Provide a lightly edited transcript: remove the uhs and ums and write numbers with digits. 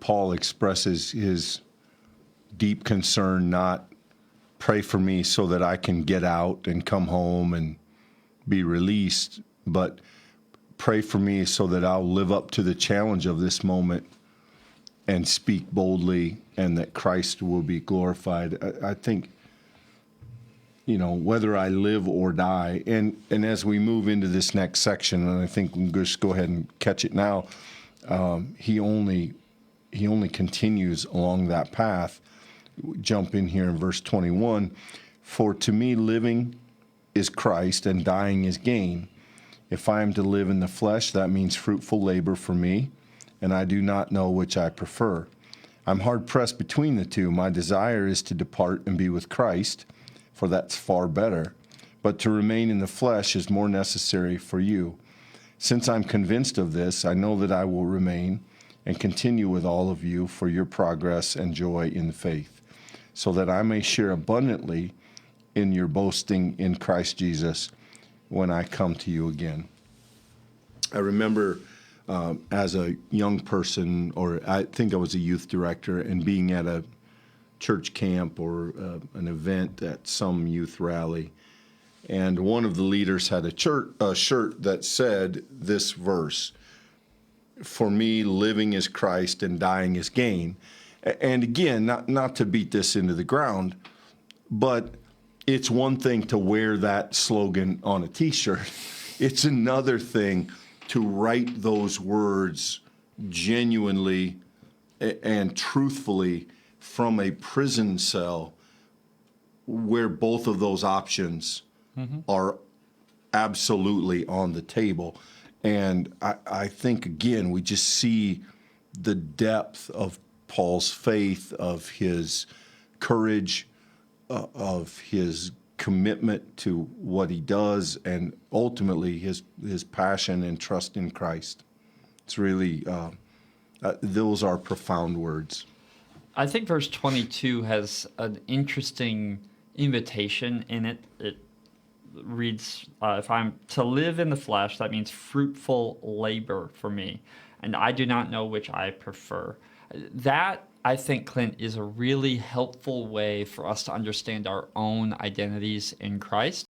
Paul expresses his deep concern, not pray for me so that I can get out and come home and be released, but pray for me so that I'll live up to the challenge of this moment and speak boldly, and that Christ will be glorified. I think, whether I live or die, and as we move into this next section, and I think we can just go ahead and catch it now, he only continues along that path. Jump in here in verse 21. For to me living is Christ and dying is gain. If I am to live in the flesh, that means fruitful labor for me, and I do not know which I prefer. I'm hard pressed between the two. My desire is to depart and be with Christ, for that's far better. But to remain in the flesh is more necessary for you. Since I'm convinced of this, I know that I will remain and continue with all of you for your progress and joy in the faith, so that I may share abundantly in your boasting in Christ Jesus when I come to you again. I remember as a young person, or I think I was a youth director, and being at a church camp or an event at some youth rally, and one of the leaders had a shirt that said this verse, for me living is Christ and dying is gain. And again, not to beat this into the ground, but it's one thing to wear that slogan on a t-shirt. It's another thing to write those words genuinely and truthfully from a prison cell where both of those options are absolutely on the table. And I think, again, we just see the depth of Paul's faith, of his courage, of his commitment to what he does, and ultimately his passion and trust in Christ. It's really, those are profound words. I think verse 22 has an interesting invitation in it. It reads, if I'm to live in the flesh, that means fruitful labor for me, and I do not know which I prefer. That, I think, Clint, is a really helpful way for us to understand our own identities in Christ.